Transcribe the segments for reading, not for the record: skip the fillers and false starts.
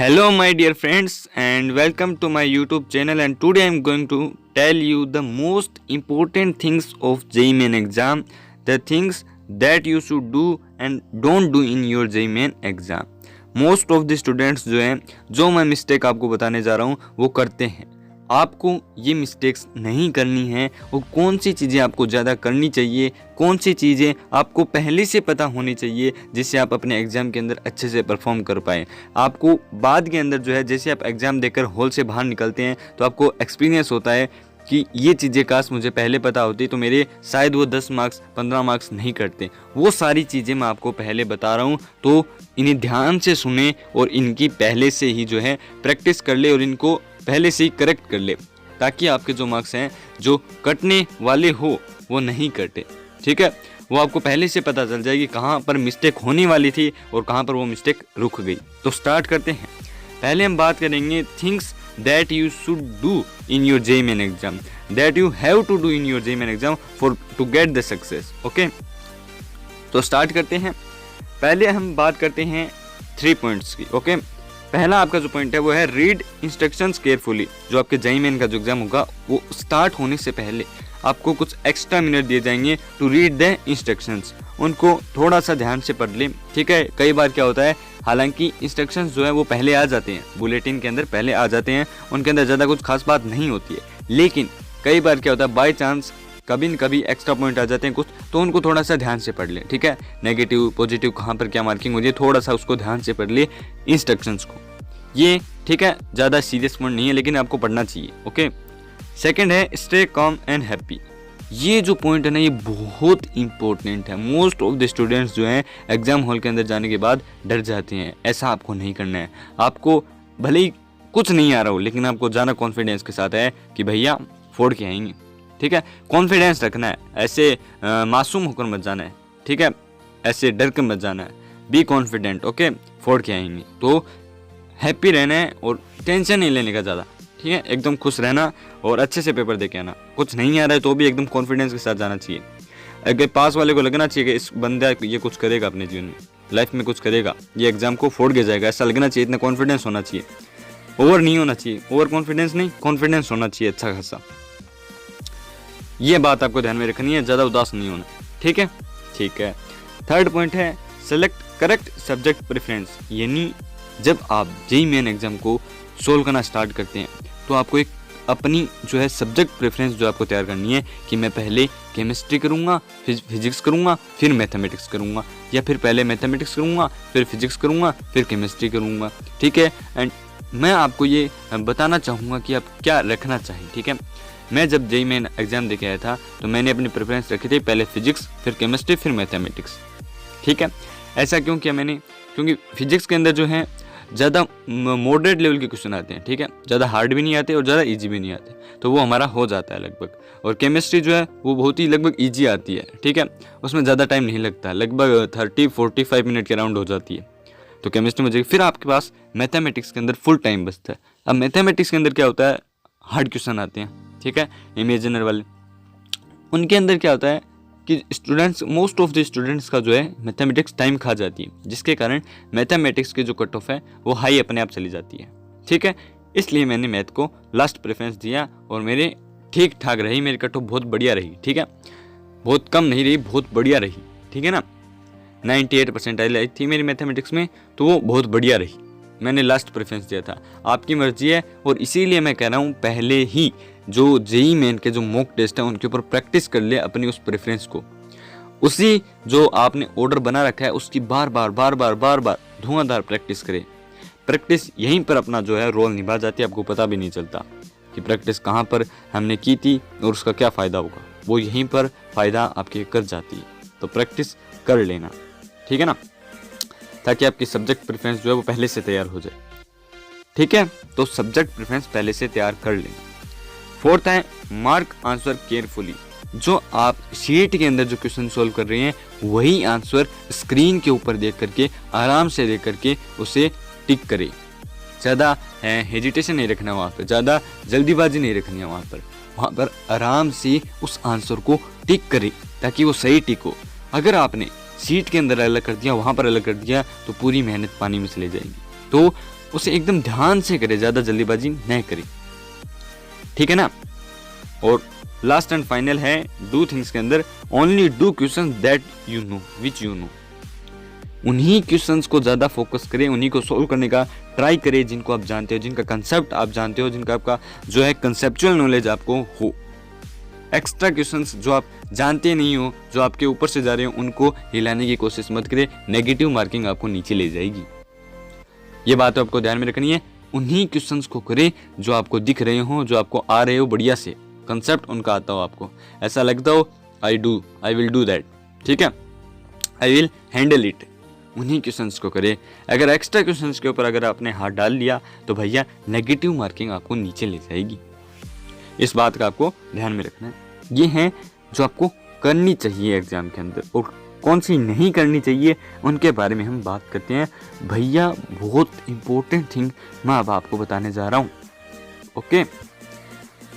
Hello, my dear friends, and welcome to my YouTube channel. And today I'm going to tell you the most important things of JEE Main exam, the things that you should do and don't do in your JEE Main exam. Most of the students जो मैं mistake आपको बताने जा रहा हूँ वो करते हैं। आपको ये मिस्टेक्स नहीं करनी है। वो कौन सी चीज़ें आपको ज़्यादा करनी चाहिए, कौन सी चीज़ें आपको पहले से पता होनी चाहिए जिससे आप अपने एग्ज़ाम के अंदर अच्छे से परफॉर्म कर पाएँ। आपको बाद के अंदर जैसे आप एग्ज़ाम देकर हॉल से बाहर निकलते हैं तो आपको एक्सपीरियंस होता है कि ये चीज़ें काश मुझे पहले पता होती तो मेरे शायद वो 10 मार्क्स 15 मार्क्स नहीं करते। वो सारी चीज़ें मैं आपको पहले बता रहा हूँ, तो इन्हें ध्यान से सुने और इनकी पहले से ही प्रैक्टिस कर ले और इनको पहले से ही करेक्ट कर ले, ताकि आपके जो मार्क्स हैं जो कटने वाले हो वो नहीं कटे। ठीक है, वो आपको पहले से पता चल जाएगी कहाँ पर मिस्टेक होने वाली थी और कहाँ पर वो मिस्टेक रुक गई। तो स्टार्ट करते हैं। पहले हम बात करेंगे things that you should do in your JEE Main exam, that you have to do in your JEE Main exam to get the success. Okay, तो स्टार्ट करते हैं। पहले हम बात करते हैं 3 पॉइंट्स की। ओके, पहला आपका जो पॉइंट है वो है रीड इंस्ट्रक्शंस केयरफुली। जो आपके JEE Main का जो एग्जाम होगा वो स्टार्ट होने से पहले आपको कुछ एक्स्ट्रा मिनट दिए जाएंगे टू रीड द इंस्ट्रक्शंस। उनको थोड़ा सा ध्यान से पढ़ लें। ठीक है, कई बार क्या होता है, हालांकि इंस्ट्रक्शंस वो पहले आ जाते हैं, बुलेटिन के अंदर पहले आ जाते हैं, उनके अंदर ज़्यादा कुछ खास बात नहीं होती है। लेकिन कई बार क्या होता है, बाय चांस कभी न कभी एक्स्ट्रा पॉइंट आ जाते हैं कुछ, तो उनको थोड़ा सा ध्यान से पढ़ लें। ठीक है, नेगेटिव पॉजिटिव कहाँ पर क्या मार्किंग हो रही है, थोड़ा सा उसको ध्यान से पढ़ ले इंस्ट्रक्शंस को। ये ठीक है, ज़्यादा सीरियस पॉइंट नहीं है लेकिन आपको पढ़ना चाहिए। ओके, सेकेंड है स्टे कॉम एंड हैप्पी। ये जो पॉइंट है ना, ये बहुत इंपॉर्टेंट है। Most of the students exam hall के अंदर जाने के बाद डर जाते हैं। ऐसा आपको नहीं करना है। आपको भले ही कुछ नहीं आ रहा हो लेकिन आपको जाना कॉन्फिडेंस के साथ है कि भैया फोड़ के आएंगे। ठीक है, कॉन्फिडेंस रखना है, ऐसे मासूम होकर मत जाना है। ठीक है, ऐसे डर कर मत जाना है। Be confident. ओके, फोड़ के आएंगे। तो हैप्पी रहना है और टेंशन नहीं लेने का ज़्यादा। ठीक है, एकदम खुश रहना और अच्छे से पेपर दे के आना। कुछ नहीं आ रहा है तो भी एकदम कॉन्फिडेंस के साथ जाना चाहिए। अगर पास वाले को लगना चाहिए कि इस बंदा ये कुछ करेगा अपने जीवन में, लाइफ में कुछ करेगा, ये एग्जाम को फोड़ के जाएगा, ऐसा लगना चाहिए। इतना कॉन्फिडेंस होना चाहिए, ओवर नहीं होना चाहिए। ओवर कॉन्फिडेंस नहीं, कॉन्फिडेंस होना चाहिए अच्छा खासा। ये बात आपको ध्यान में रखनी है, ज़्यादा उदास नहीं होना। ठीक है, ठीक है। थर्ड पॉइंट है सेलेक्ट करेक्ट सब्जेक्ट प्रेफरेंस। यानी जब आप JEE Main एग्जाम को सोल्व करना स्टार्ट करते हैं तो आपको एक अपनी सब्जेक्ट प्रेफरेंस आपको तैयार करनी है कि मैं पहले केमिस्ट्री करूँगा, फिजिक्स करूँगा, फिर मैथमेटिक्स करूँगा, या फिर पहले मैथमेटिक्स करूँगा, फिर फिजिक्स करूँगा, फिर केमिस्ट्री करूँगा। ठीक है, एंड मैं आपको ये बताना चाहूँगा कि आप क्या रखना चाहिए। ठीक है, मैं जब JEE Main एग्जाम दे के आया था तो मैंने अपनी प्रेफरेंस रखी थी पहले फिजिक्स, फिर केमिस्ट्री, फिर मैथमेटिक्स। ठीक है, ऐसा क्यों किया मैंने, क्योंकि फिजिक्स के अंदर ज़्यादा मॉडरेट लेवल के क्वेश्चन आते हैं। ठीक है, ज़्यादा हार्ड भी नहीं आते और ज़्यादा इजी भी नहीं आते, तो वो हमारा हो जाता है लगभग। और केमिस्ट्री वो बहुत ही लगभग इजी आती है। ठीक है, उसमें ज़्यादा टाइम नहीं लगता, लगभग 30-45 मिनट के राउंड हो जाती है। तो केमिस्ट्री मुझे, फिर आपके पास मैथमेटिक्स के अंदर फुल टाइम बचता है। अब मैथमेटिक्स के अंदर क्या होता है, हार्ड क्वेश्चन आते हैं। ठीक है, इमेजिनर वाले, उनके अंदर क्या होता है कि students, most of the students का मैथमेटिक्स टाइम खा जाती है, जिसके कारण मैथमेटिक्स की जो कट ऑफ है वो हाई अपने आप चली जाती है। ठीक है, इसलिए मैंने मैथ को लास्ट प्रेफरेंस दिया और मेरे ठीक ठाक रही, मेरी कट ऑफ बहुत बढ़िया रही। ठीक है, बहुत कम नहीं रही, बहुत बढ़िया रही। ठीक है ना, 98% आई थी मेरी मैथमेटिक्स में, तो वो बहुत बढ़िया रही। मैंने लास्ट प्रेफरेंस दिया था। आपकी मर्जी है, और इसीलिए मैं कह रहा हूँ पहले ही जो JEE Main के जो मॉक टेस्ट है उनके ऊपर प्रैक्टिस कर ले अपनी उस प्रेफरेंस को। उसी जो आपने ऑर्डर बना रखा है उसकी बार बार धुआंधार प्रैक्टिस करें। प्रैक्टिस यहीं पर अपना रोल निभा जाती है, आपको पता भी नहीं चलता कि प्रैक्टिस कहाँ पर हमने की थी और उसका क्या फ़ायदा होगा। वो यहीं पर फ़ायदा आपके कर जाती है। तो प्रैक्टिस कर लेना। ठीक है ना, ताकि आपकी सब्जेक्ट प्रेफरेंस वो पहले से तैयार हो जाए। ठीक है, तो सब्जेक्ट प्रेफरेंस पहले से तैयार कर लेना। फोर्थ है मार्क आंसर केयरफुली। जो आप शीट के अंदर जो क्वेश्चन सॉल्व कर रहे हैं वही आंसर स्क्रीन के ऊपर देख करके, आराम से देख करके उसे टिक करें। ज़्यादा हेजिटेशन नहीं रखना, वहाँ पर ज़्यादा जल्दीबाजी नहीं रखनी है। वहाँ पर आराम से उस आंसर को टिक करें ताकि वो सही टिक हो। अगर आपने सीट के अंदर अलग कर दिया, वहाँ पर अलग कर दिया, तो पूरी मेहनत पानी में चली जाएगी। तो उसे एकदम ध्यान से करे, ज़्यादा जल्दीबाजी नहीं करे, ठीक है ना। और लास्ट एंड फाइनल है डू थिंग्स के अंदर, only do question that you know which you know. उन्हीं क्वेश्चंस को ज़्यादा फोकस करें, उन्हीं को सोल्व करने का ट्राई करें जिनको आप जानते हो, जिनका कंसेप्ट आप जानते हो, जिनका आपका जो है कंसेप्चुअल नॉलेज आपको हो। एक्स्ट्रा क्वेश्चंस जो आप जानते नहीं हो, जो आपके ऊपर से जा रहे हो, उनको हिलाने की कोशिश मत करें, नेगेटिव मार्किंग आपको नीचे ले जाएगी। ये बात आपको ध्यान में रखनी है। उन्हीं क्वेश्चंस को करें जो आपको दिख रहे हो, जो आपको आ रहे हो, बढ़िया से कंसेप्ट उनका आता हो, आपको ऐसा लगता हो आई विल डू दैट, ठीक है, आई विल हैंडल इट। उन्हीं क्वेश्चंस को करें। अगर एक्स्ट्रा क्वेश्चंस के ऊपर अगर आपने हाथ डाल लिया तो भैया नेगेटिव मार्किंग आपको नीचे ले जाएगी। इस बात का आपको ध्यान में रखना है। ये हैं जो आपको करनी चाहिए एग्जाम के अंदर, और कौन सी नहीं करनी चाहिए उनके बारे में हम बात करते हैं। भैया बहुत इंपॉर्टेंट थिंग मैं अब आपको बताने जा रहा हूँ। ओके,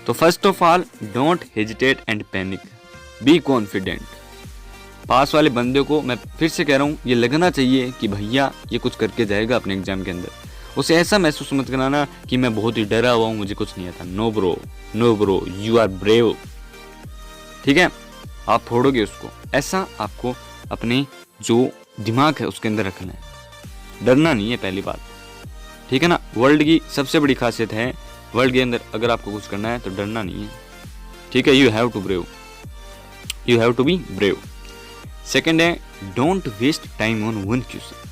तो first of all don't hesitate and panic, be confident. पास वाले बंदे को मैं फिर से कह रहा हूँ, ये लगना चाहिए कि भैया ये कुछ करके जाएगा अपने एग्जाम के अंदर। उसे ऐसा महसूस मत कराना कि मैं बहुत ही डरा हुआ हूँ, मुझे कुछ नहीं आता। No bro, you are brave, ठीक है, आप फोड़ोगे उसको। ऐसा आपको अपने जो दिमाग है उसके अंदर रखना है, डरना नहीं है पहली बात, ठीक है ना। वर्ल्ड की सबसे बड़ी खासियत है, वर्ल्ड के अंदर अगर आपको कुछ करना है तो डरना नहीं है, ठीक है। You have to be brave. Second है don't waste time on one question,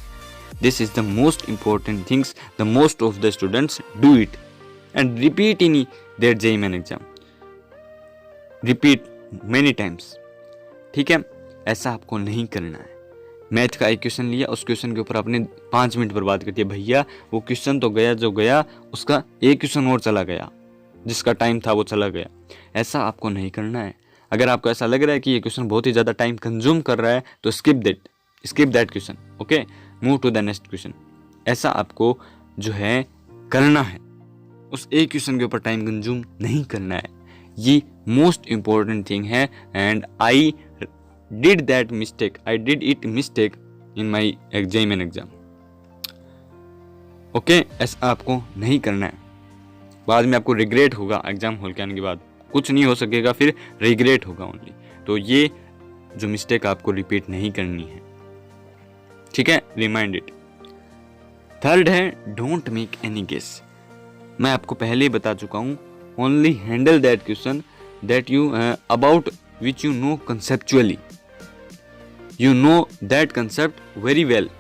this is the most important things, the most of the students do it and repeat in their JEE Main exam, repeat many times, ठीक है। ऐसा आपको नहीं करना है। Math का एक क्वेश्चन लिया, उस क्वेश्चन के ऊपर आपने 5 मिनट बर्बाद कर दिया, भैया वो क्वेश्चन तो गया जो गया, उसका एक क्वेश्चन और चला गया, जिसका टाइम था वो चला गया। ऐसा आपको नहीं करना है। अगर आपको ऐसा लग रहा है कि ये क्वेश्चन बहुत ही ज़्यादा टाइम कंज्यूम कर रहा है तो skip that question, okay, move to the next question. ऐसा आपको जो है करना है, उस एक क्वेश्चन के ऊपर टाइम कंज्यूम नहीं करना है। ये मोस्ट इंपॉर्टेंट थिंग है and I did it mistake in my JEE Main exam, okay. ऐसा आपको नहीं करना है, बाद में आपको रिग्रेट होगा। एग्जाम हॉल के आने के बाद कुछ नहीं हो सकेगा, फिर रिग्रेट होगा ओनली। तो ये जो मिस्टेक आपको रिपीट नहीं करनी है, ठीक है, रिमाइंड इट। थर्ड है डोंट मेक एनी गेस। मैं आपको पहले ही बता चुका हूँ, only handle that question that you about which you know conceptually, you know that concept very well,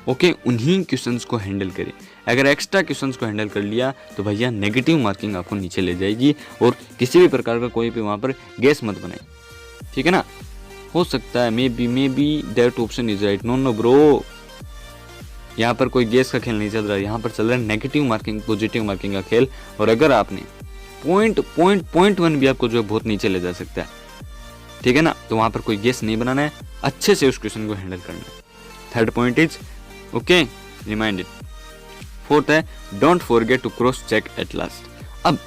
okay. उन्हीं क्वेश्चंस को हैंडल करें। अगर एक्स्ट्रा क्वेश्चंस को हैंडल कर लिया तो भैया नेगेटिव मार्किंग आपको नीचे ले जाएगी, और किसी भी प्रकार का कोई भी वहाँ पर गेस मत बनाए, ठीक है ना। हो सकता है maybe that option is right, no bro, यहाँ पर कोई गेस का खेल नहीं चल रहा है, यहाँ पर चल रहा है नेगेटिव मार्किंग पॉजिटिव मार्किंग का खेल। और अगर आपने पॉइंट 1 भी आपको जो है बहुत नीचे ले जा सकता है, ठीक है ना। तो वहाँ पर कोई गेस नहीं बनाना है, अच्छे से उस क्वेश्चन को हैंडल करना है। Third point is okay, remind it. Fourth है don't forget to cross check at last. अब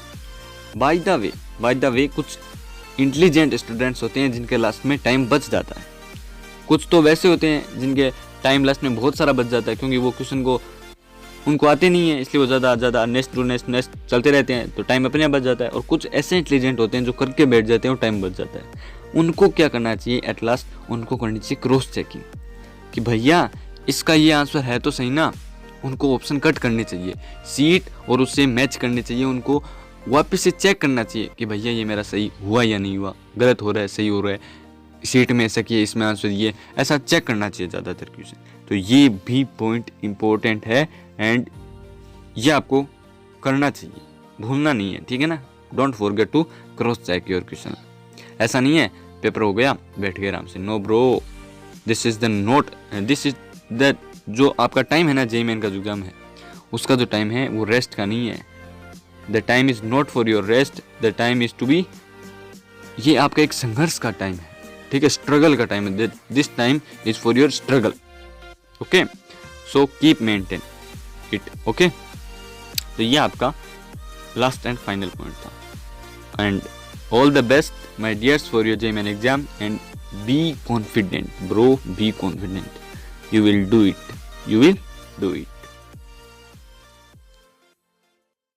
बाय द वे कुछ इंटेलिजेंट स्टूडेंट्स होते हैं जिनके लास्ट में टाइम बच जाता है, कुछ तो वैसे होते हैं जिनके टाइम लास्ट में बहुत सारा बच जाता है, क्योंकि वो क्वेश्चन को उनको आते नहीं है, इसलिए वो ज़्यादा नेक्स्ट चलते रहते हैं, तो टाइम अपने आप बच जाता है। और कुछ ऐसे इंटेलिजेंट होते हैं जो करके बैठ जाते हैं और टाइम बच जाता है। उनको क्या करना चाहिए, एट लास्ट उनको करनी चाहिए क्रॉस चेकिंग, कि भैया इसका ये आंसर है तो सही ना। उनको ऑप्शन कट करने चाहिए, सीट और उससे मैच करने चाहिए, उनको वापस से चेक करना चाहिए कि भैया ये मेरा सही हुआ या नहीं हुआ, गलत हो रहा है सही हो रहा है, सीट में ऐसा किया इसमें आंसर ये, ऐसा चेक करना चाहिए ज़्यादातर क्वेश्चन। तो ये भी पॉइंट इम्पोर्टेंट है एंड ये आपको करना चाहिए, भूलना नहीं है, ठीक है ना। Don't forget to cross check your question. ऐसा नहीं है पेपर हो गया बैठ गए आराम से, no bro, this is the जो आपका टाइम है ना जेईई मेन का जो एग्जाम है उसका जो टाइम है वो रेस्ट का नहीं है। The time is not for your rest, the time is to be, ये आपका एक संघर्ष का टाइम है, ठीक है, स्ट्रगल का टाइम है। This time is for your struggle, okay. So keep maintain it, okay. तो ये आपका लास्ट एंड फाइनल पॉइंट था। And all the best my dears for your JEE Main exam and be confident bro, be confident, you will do it, you will do it.